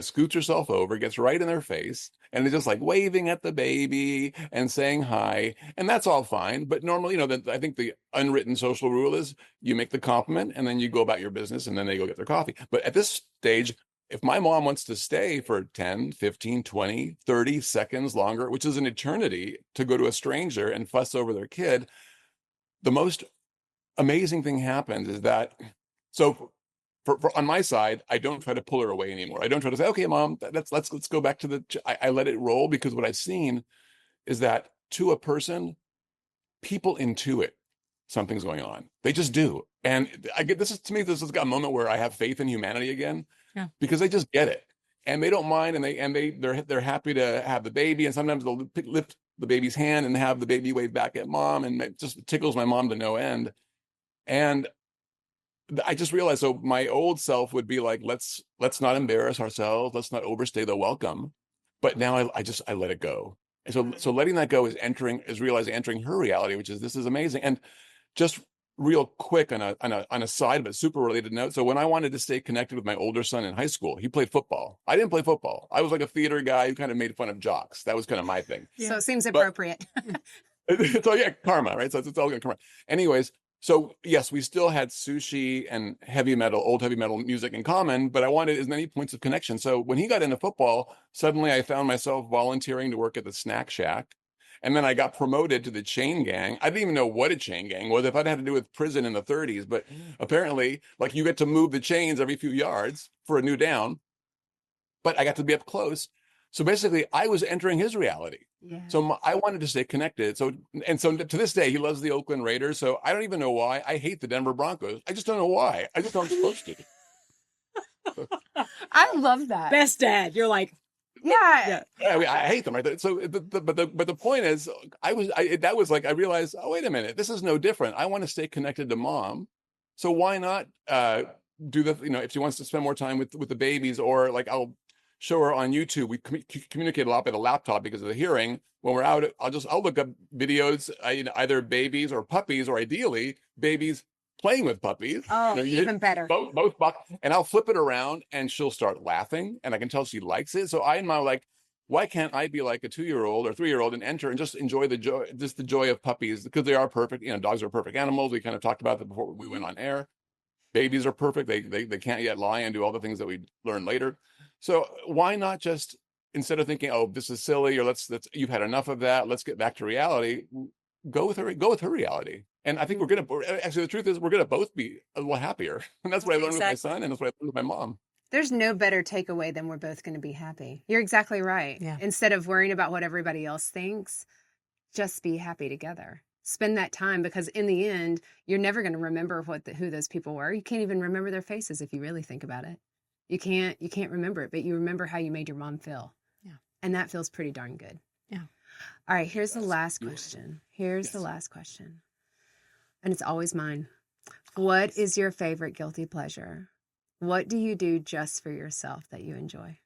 scoots herself over, gets right in their face, and is just like waving at the baby and saying hi. And that's all fine. But normally, I think the unwritten social rule is you make the compliment and then you go about your business and then they go get their coffee. But at this stage, if my mom wants to stay for 10, 15, 20, 30 seconds longer, which is an eternity to go to a stranger and fuss over their kid, the most amazing thing happens is that, so for on my side, I don't try to pull her away anymore. I don't try to say, okay, Mom, let's go back to I let it roll, because what I've seen is that to a person, people intuit something's going on. They just do. And this is a moment where I have faith in humanity again, because they just get it and they don't mind. And they're happy to have the baby. And sometimes they'll lift the baby's hand and have the baby wave back at Mom. And it just tickles my mom to no end. And I just realized, so my old self would be like, let's not embarrass ourselves. Let's not overstay the welcome. But now I let it go. And so letting that go is entering her reality, which is, this is amazing. And just real quick on a side but super related note. So when I wanted to stay connected with my older son in high school, he played football. I didn't play football. I was like a theater guy who kind of made fun of jocks. That was kind of my thing. Yeah. So it seems appropriate. So yeah, karma, right? So it's all good karma. Anyways, so yes, we still had sushi and old heavy metal music in common, but I wanted as many points of connection. So when he got into football, suddenly I found myself volunteering to work at the snack shack. And then I got promoted to the chain gang. I didn't even know what a chain gang was, if I'd had to do with prison in the 30s, but apparently, like, you get to move the chains every few yards for a new down. But I got to be up close. So basically, I was entering his reality. Yeah. So I wanted to stay connected. So to this day, he loves the Oakland Raiders. So I don't even know why. I hate the Denver Broncos. I just don't know why. I just don't supposed to. I love that. Best dad. You're like, Yeah. I mean, I hate them. Right? So, but the point is, that was like I realized. Oh, wait a minute. This is no different. I want to stay connected to mom. So why not do the if she wants to spend more time with the babies, or like I'll show her on YouTube. We communicate a lot by the laptop because of the hearing. When we're out, I'll look up videos, either babies or puppies, or ideally babies playing with puppies. Oh, even better. Both and I'll flip it around and she'll start laughing, and I can tell she likes it. So I'm now like, why can't I be like a 2-year-old or 3-year-old and enter and just enjoy the joy of puppies, because they are perfect. Dogs are perfect animals. We kind of talked about that before we went on air. Babies are perfect. They can't yet lie and do all the things that we learn later. So why not just, instead of thinking, oh, this is silly, or let's you've had enough of that, let's get back to reality, go with her reality. And I think the truth is we're gonna both be a little happier. And that's what I learned with my son, and that's what I learned with my mom. There's no better takeaway than we're both going to be happy. You're exactly right. Yeah. Instead of worrying about what everybody else thinks, just be happy together. Spend that time, because in the end, you're never going to remember who those people were. You can't even remember their faces if you really think about it. You can't remember it, but you remember how you made your mom feel. Yeah. And that feels pretty darn good. Yeah. All right, here's the last question. The last question. And it's always mine. What is your favorite guilty pleasure? What do you do just for yourself that you enjoy?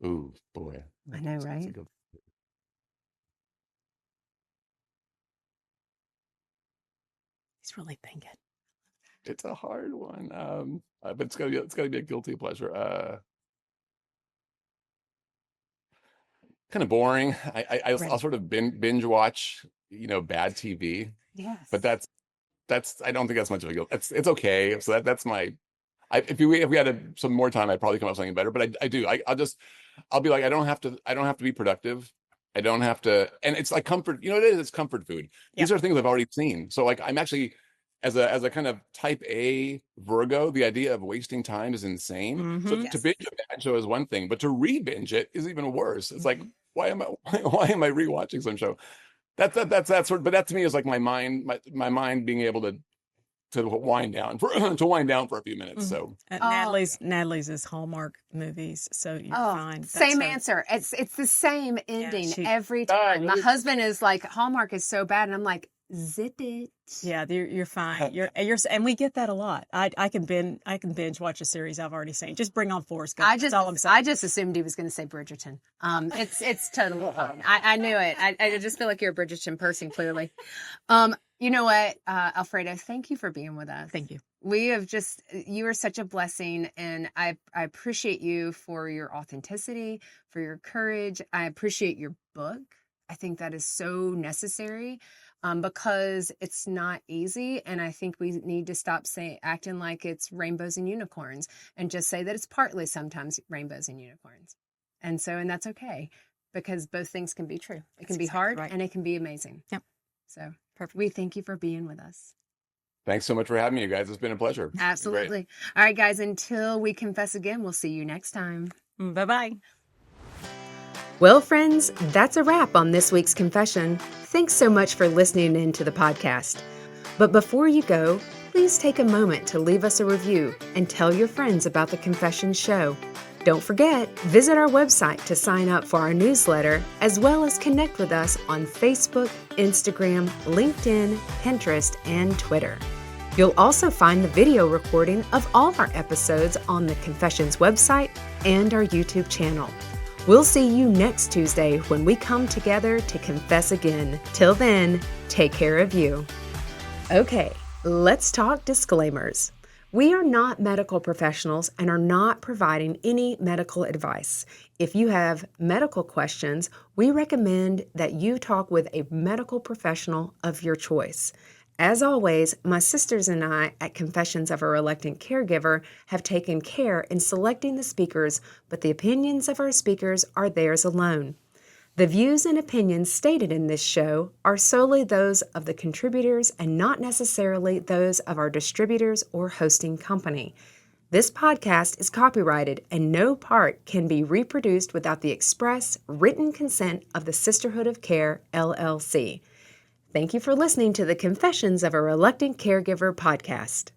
Ooh, boy. I know, right? he's really thinking. It's a hard one. But it's gotta be a guilty pleasure. Kind of boring. I'll sort of binge watch, bad TV. Yes. But that's I don't think that's much of a guilt. It's okay. So that's my. If we had some more time, I'd probably come up with something better. But I do. I'll be like, I don't have to be productive. I don't have to, and it's like comfort. It's comfort food. These are things I've already seen. So like I'm actually, as a kind of type A Virgo, the idea of wasting time is insane. Mm-hmm. So to binge a bad show is one thing, but to re-binge it is even worse. It's like, why am I re-watching some show? That's sort of, but that to me is like my mind being able to wind down for a few minutes. So Natalie's is Hallmark movies, so you're fine. Same answer. It's the same ending every time. My husband is like, Hallmark is so bad, and I'm like, zip it. Yeah, you're fine. And we get that a lot. I can binge watch a series I've already seen. Just bring on Forrest Gump. That's all I'm saying. I just assumed he was going to say Bridgerton. It's totally fine. I knew it. I just feel like you're a Bridgerton person, clearly. You know what, Alfredo, thank you for being with us. Thank you. You are such a blessing, and I appreciate you for your authenticity, for your courage. I appreciate your book. I think that is so necessary. Because it's not easy, and I think we need to stop acting like it's rainbows and unicorns, and just say that it's partly sometimes rainbows and unicorns, and that's okay, because both things can be true. It can be hard, and it can be amazing. Yep. So perfect. We thank you for being with us. Thanks so much for having me, you guys. It's been a pleasure. Absolutely. All right, guys. Until we confess again, we'll see you next time. Bye-bye. Well, friends, that's a wrap on this week's confession. Thanks so much for listening in to the podcast. But before you go, please take a moment to leave us a review and tell your friends about the Confessions show. Don't forget, visit our website to sign up for our newsletter, as well as connect with us on Facebook, Instagram, LinkedIn, Pinterest, and Twitter. You'll also find the video recording of all our episodes on the Confessions website and our YouTube channel. We'll see you next Tuesday when we come together to confess again. Till then, take care of you. Okay, let's talk disclaimers. We are not medical professionals and are not providing any medical advice. If you have medical questions, we recommend that you talk with a medical professional of your choice. As always, my sisters and I at Confessions of a Reluctant Caregiver have taken care in selecting the speakers, but the opinions of our speakers are theirs alone. The views and opinions stated in this show are solely those of the contributors and not necessarily those of our distributors or hosting company. This podcast is copyrighted and no part can be reproduced without the express written consent of the Sisterhood of Care, LLC. Thank you for listening to the Confessions of a Reluctant Caregiver podcast.